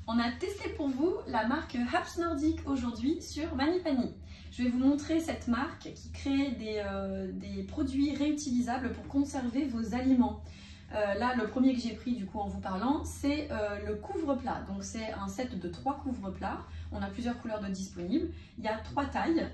On a testé pour vous la marque Haps Nordic aujourd'hui sur Manipani. Je vais vous montrer cette marque qui crée des produits réutilisables pour conserver vos aliments. Là, le premier que j'ai pris du coup en vous parlant, c'est le couvre-plat. Donc c'est un set de 3 couvre-plats. On a plusieurs couleurs de disponibles. Il y a 3 tailles.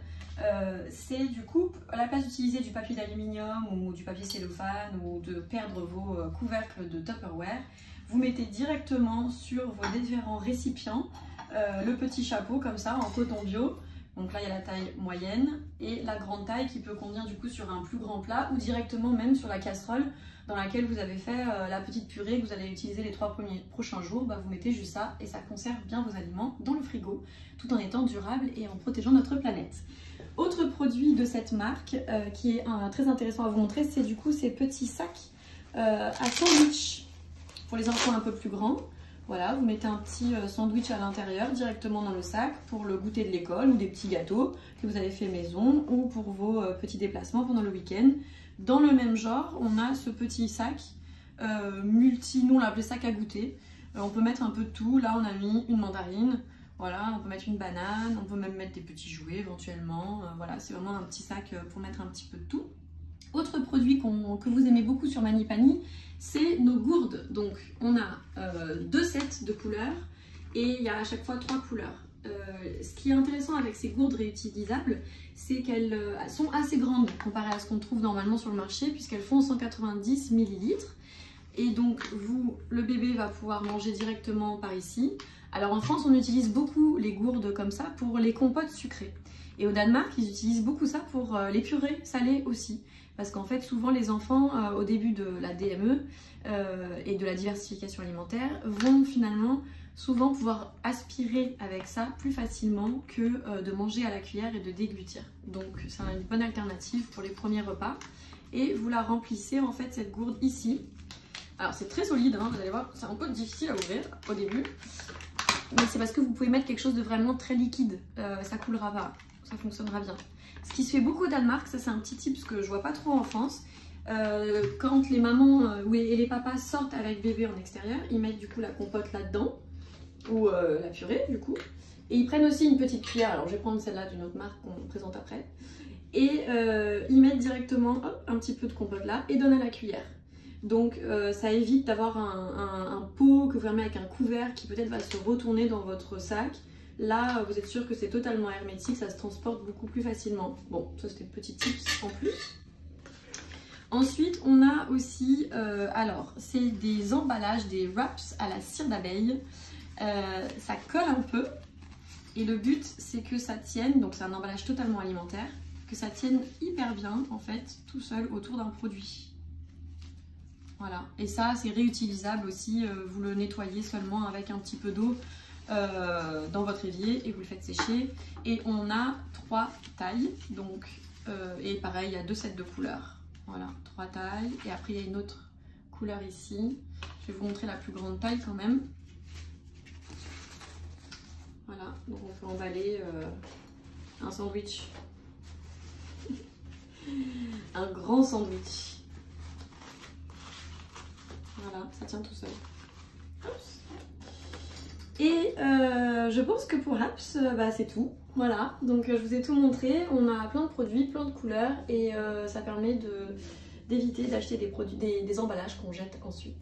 C'est du coup, à la place d'utiliser du papier d'aluminium ou du papier cellophane ou de perdre vos couvercles de Tupperware, vous mettez directement sur vos différents récipients le petit chapeau comme ça en coton bio. Donc là il y a la taille moyenne et la grande taille qui peut convenir du coup sur un plus grand plat ou directement même sur la casserole dans laquelle vous avez fait la petite purée que vous allez utiliser les 3 prochains jours. Vous mettez juste ça et ça conserve bien vos aliments dans le frigo tout en étant durable et en protégeant notre planète. Autre produit de cette marque qui est très intéressant à vous montrer, c'est du coup ces petits sacs à sandwich pour les enfants un peu plus grands. Voilà, vous mettez un petit sandwich à l'intérieur directement dans le sac pour le goûter de l'école ou des petits gâteaux que vous avez fait maison ou pour vos petits déplacements pendant le week-end. Dans le même genre, on a ce petit sac nous on l'a appelé sac à goûter. On peut mettre un peu de tout. Là, on a mis une mandarine. Voilà, on peut mettre une banane, on peut même mettre des petits jouets éventuellement. Voilà, c'est vraiment un petit sac pour mettre un petit peu de tout. Autre produit que vous aimez beaucoup sur Manipani, c'est nos gourdes. Donc on a 2 sets de couleurs et il y a à chaque fois 3 couleurs. Ce qui est intéressant avec ces gourdes réutilisables, c'est qu'elles sont assez grandes comparées à ce qu'on trouve normalement sur le marché puisqu'elles font 190 ml. Et donc le bébé va pouvoir manger directement par ici. Alors en France, on utilise beaucoup les gourdes comme ça pour les compotes sucrées. Et au Danemark, ils utilisent beaucoup ça pour les purées salées aussi. Parce qu'en fait, souvent les enfants, au début de la DME et de la diversification alimentaire, vont finalement souvent pouvoir aspirer avec ça plus facilement que de manger à la cuillère et de déglutir. Donc c'est une bonne alternative pour les premiers repas. Et vous la remplissez en fait cette gourde ici. Alors c'est très solide, hein, vous allez voir, c'est un peu difficile à ouvrir au début. Mais c'est parce que vous pouvez mettre quelque chose de vraiment très liquide, ça coulera pas, ça fonctionnera bien. Ce qui se fait beaucoup au Danemark, ça c'est un petit tip que je vois pas trop en France. Quand les mamans et les papas sortent avec bébé en extérieur, ils mettent du coup la compote là-dedans, ou la purée du coup. Et ils prennent aussi une petite cuillère, alors je vais prendre celle-là d'une autre marque qu'on présente après. Et ils mettent directement un petit peu de compote là et donnent à la cuillère. Donc ça évite d'avoir un pot que vous fermez avec un couvert qui peut-être va se retourner dans votre sac. Là, vous êtes sûr que c'est totalement hermétique, ça se transporte beaucoup plus facilement. Bon, ça c'était petit tips en plus. Ensuite, on a aussi, alors, c'est des emballages, des wraps à la cire d'abeille. Ça colle un peu et le but c'est que ça tienne, donc c'est un emballage totalement alimentaire, que ça tienne hyper bien en fait, tout seul autour d'un produit. Voilà, et ça c'est réutilisable aussi, vous le nettoyez seulement avec un petit peu d'eau dans votre évier et vous le faites sécher. Et on a 3 tailles, donc, et pareil, il y a 2 sets de couleurs. Voilà, 3 tailles, et après il y a une autre couleur ici. Je vais vous montrer la plus grande taille quand même. Voilà, donc on peut emballer un sandwich, un grand sandwich. Voilà, ça tient tout seul. Et je pense que pour Haps, c'est tout. Voilà, donc je vous ai tout montré. On a plein de produits, plein de couleurs et ça permet d'éviter d'acheter des emballages qu'on jette ensuite.